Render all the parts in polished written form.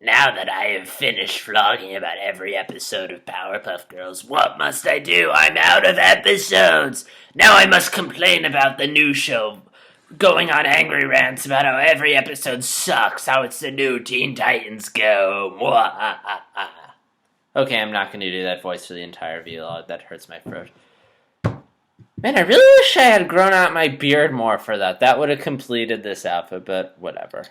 Now that I have finished vlogging about every episode of Powerpuff Girls, what must I do? I'm out of episodes! Now I must complain about the new show, going on angry rants about how every episode sucks, how it's the new Teen Titans Go. Okay, I'm not going to do that voice for the entire vlog. That hurts my throat. Man, I really wish I had grown out my beard more for that. That would have completed this outfit, but whatever.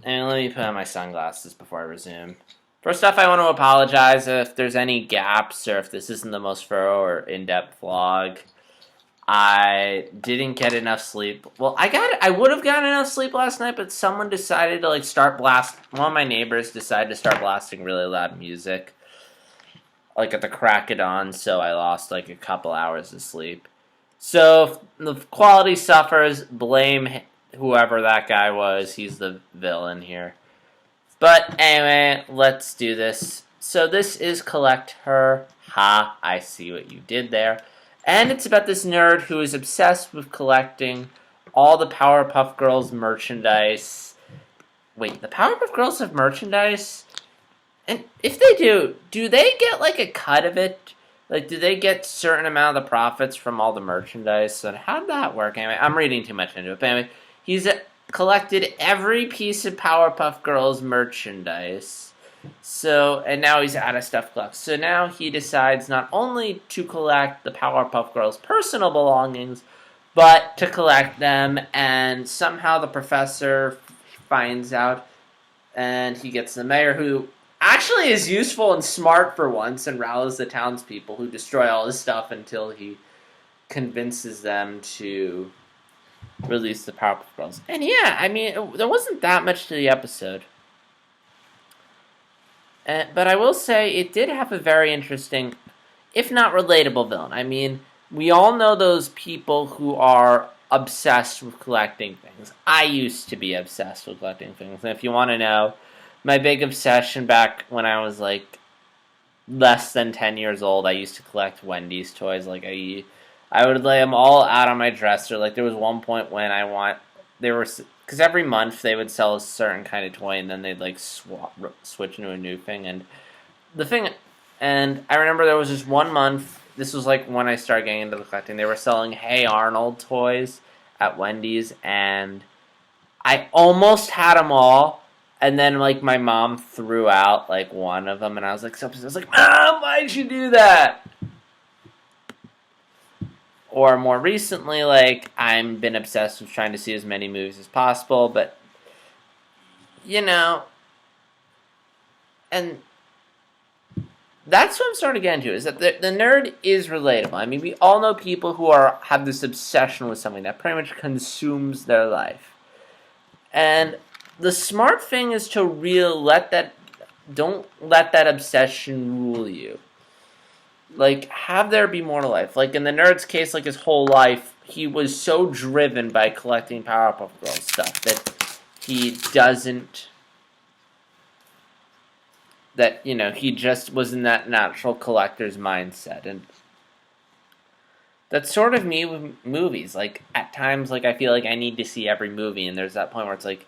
And let me put on my sunglasses before I resume. First off, I want to apologize if there's any gaps or if this isn't the most thorough or in-depth vlog. I didn't get enough sleep. Well, I would have gotten enough sleep last night, but someone decided to one of my neighbors decided to start blasting really loud music. Like at the crack of dawn, so I lost like a couple hours of sleep. So if the quality suffers, blame whoever that guy was. He's the villain here. But anyway, let's do this. So this is Collect Her. Ha, I see what you did there. And it's about this nerd who is obsessed with collecting all the Powerpuff Girls merchandise. Wait, the Powerpuff Girls have merchandise? And if they do they get like a cut of it? Like, do they get a certain amount of the profits from all the merchandise? And how'd that work? Anyway, I'm reading too much into it. But anyway, he's collected every piece of Powerpuff Girls merchandise. So, and now he's out of stuff left. So now he decides not only to collect the Powerpuff Girls' personal belongings, but to collect them. And somehow the professor finds out, and he gets the mayor, who actually is useful and smart for once, and rallies the townspeople who destroy all his stuff until he convinces them to release the Powerpuff Girls. And yeah, I mean, there wasn't that much to the episode. But I will say it did have a very interesting, if not relatable, villain. I mean, we all know those people who are obsessed with collecting things. I used to be obsessed with collecting things. And if you want to know, my big obsession back when I was like less than 10 years old, I used to collect Wendy's toys. Like I would lay them all out on my dresser. Like there was one point when because every month they would sell a certain kind of toy, and then they'd like switch into a new thing. And I remember there was just 1 month. This was like when I started getting into the collecting. They were selling Hey Arnold toys at Wendy's, and I almost had them all. And then like my mom threw out like one of them, and I was like, Mom, why'd you do that? Or more recently, like, I've been obsessed with trying to see as many movies as possible, but, you know, and that's what I'm starting to get into, is that the nerd is relatable. I mean, we all know people who have this obsession with something that pretty much consumes their life. And the smart thing is to don't let that obsession rule you. Like, have there be more to life. Like, in the nerd's case, like, his whole life, he was so driven by collecting Powerpuff Girls stuff that he just was in that natural collector's mindset. And that's sort of me with movies. Like, at times, like, I feel like I need to see every movie, and there's that point where it's like,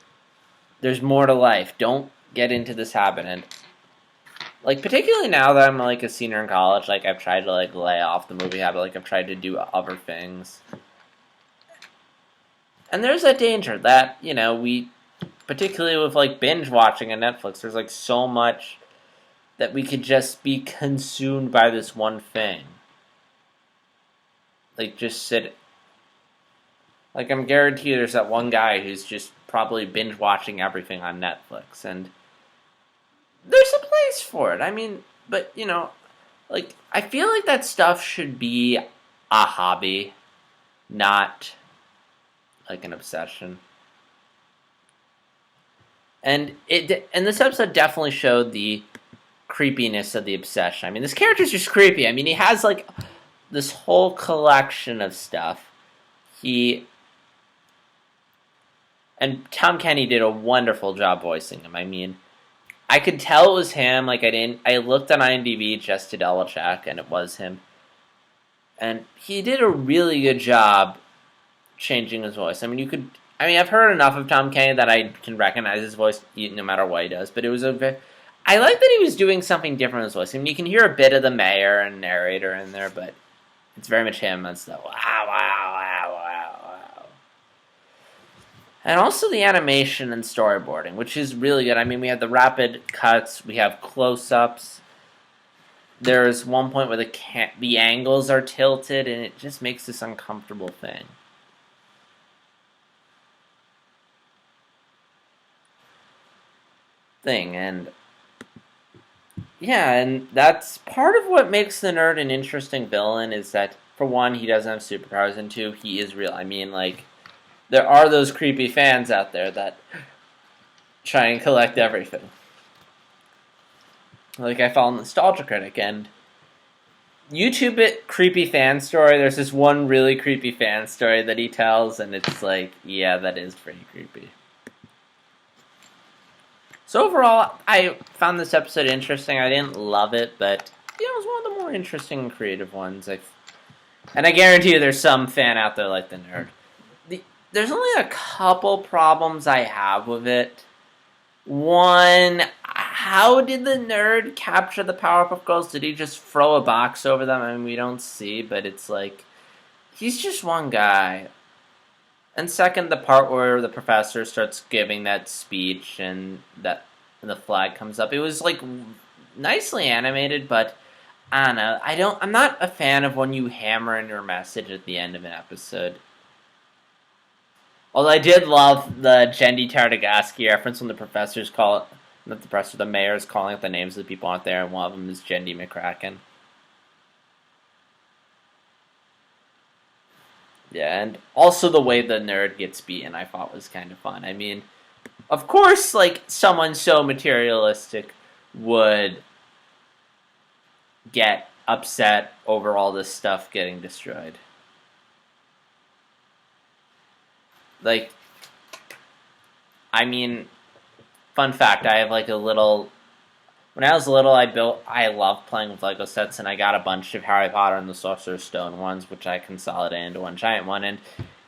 there's more to life. Don't get into this habit. And like, particularly now that I'm, like, a senior in college, like, I've tried to, like, lay off the movie habit. Like, I've tried to do other things. And there's that danger that, particularly with, like, binge watching on Netflix, there's, like, so much that we could just be consumed by this one thing. Like, just sit. Like, I'm guaranteed there's that one guy who's just probably binge watching everything on Netflix, and there's a place for it. I mean, but, like, I feel like that stuff should be a hobby, not, like, an obsession. And this episode definitely showed the creepiness of the obsession. I mean, this character's just creepy. I mean, he has, like, this whole collection of stuff. And Tom Kenny did a wonderful job voicing him. I mean, I could tell it was him. Like, I looked on IMDb just to double check, and it was him. And he did a really good job changing his voice. I mean, I mean, I've heard enough of Tom Kenny that I can recognize his voice no matter what he does. But it was I like that he was doing something different in his voice. I mean, you can hear a bit of the mayor and narrator in there, but it's very much him. It's the wow, wow, wow, wow, wow. And also the animation and storyboarding, which is really good. I mean, we have the rapid cuts, we have close-ups. There's one point where the angles are tilted, and it just makes this uncomfortable thing. And yeah, and that's part of what makes the nerd an interesting villain, is that, for one, he doesn't have superpowers, and two, he is real. I mean, like, there are those creepy fans out there that try and collect everything. Like, I follow Nostalgia Critic, and YouTube it creepy fan story. There's this one really creepy fan story that he tells, and it's like, yeah, that is pretty creepy. So overall, I found this episode interesting. I didn't love it, but yeah, it was one of the more interesting and creative ones. And I guarantee you there's some fan out there like the nerd. There's only a couple problems I have with it. One, how did the nerd capture the Powerpuff Girls? Did he just throw a box over them? I mean, we don't see, but it's like, he's just one guy. And second, the part where the professor starts giving that speech and the flag comes up. It was like nicely animated, but I don't know. I'm not a fan of when you hammer in your message at the end of an episode. Although I did love the Jendi Tartagasky reference when the mayor is calling out the names of the people out there, and one of them is Jendi McCracken. Yeah, and also the way the nerd gets beaten, I thought was kind of fun. I mean, of course, like, someone so materialistic would get upset over all this stuff getting destroyed. Like, I mean, fun fact, I have like a little... When I was little, I loved playing with Lego sets, and I got a bunch of Harry Potter and the Sorcerer's Stone ones, which I consolidated into one giant one, and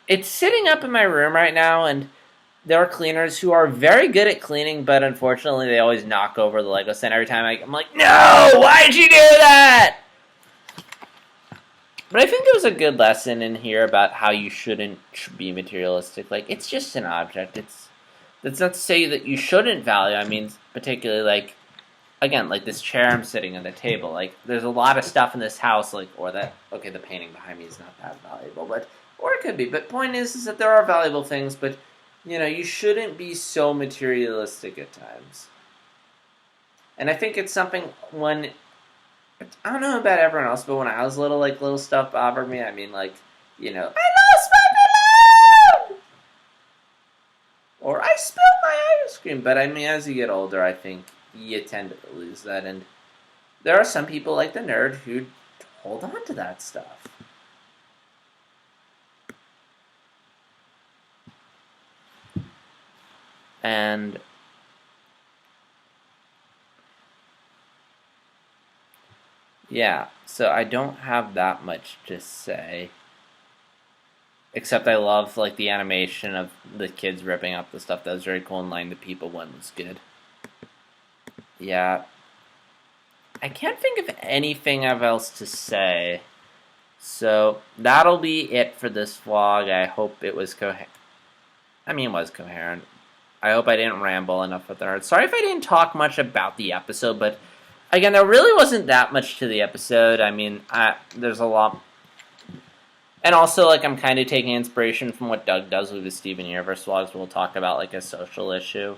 it's sitting up in my room right now, and there are cleaners who are very good at cleaning, but unfortunately they always knock over the Lego set every time. I'm like, no, why'd you do that? But I think there was a good lesson in here about how you shouldn't be materialistic. Like, it's just an object. That's not to say that you shouldn't value. I mean, particularly, like, again, like this chair I'm sitting at the table. Like, there's a lot of stuff in this house, like, the painting behind me is not that valuable, or it could be. But point is that there are valuable things, but, you know, you shouldn't be so materialistic at times. And I think it's something when... I don't know about everyone else, but when I was little, like, little stuff bothered me. I mean, like, you know, I lost my balloon! Or I spilled my ice cream. But, I mean, as you get older, I think you tend to lose that. And there are some people, like the nerd, who hold on to that stuff. And... yeah, so I don't have that much to say. Except I love, like, the animation of the kids ripping up the stuff. That was very cool, and letting the people win was good. Yeah. I can't think of anything else to say. So, that'll be it for this vlog. I hope it was coherent. I mean, it was coherent. I hope I didn't ramble enough with it. Sorry if I didn't talk much about the episode, but... again, there really wasn't that much to the episode. I mean, there's a lot. And also, like, I'm kind of taking inspiration from what Doug does with his Steven Universe vlogs. We'll talk about, like, a social issue.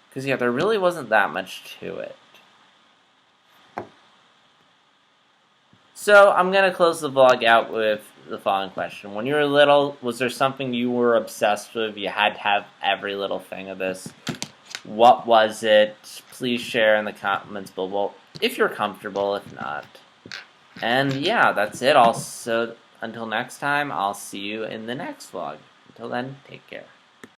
Because, yeah, there really wasn't that much to it. So, I'm going to close the vlog out with the following question. When you were little, was there something you were obsessed with? You had to have every little thing of this. What was it? Please share in the comments below if you're comfortable, if not. And yeah, that's it. Also, until next time, I'll see you in the next vlog. Until then, take care.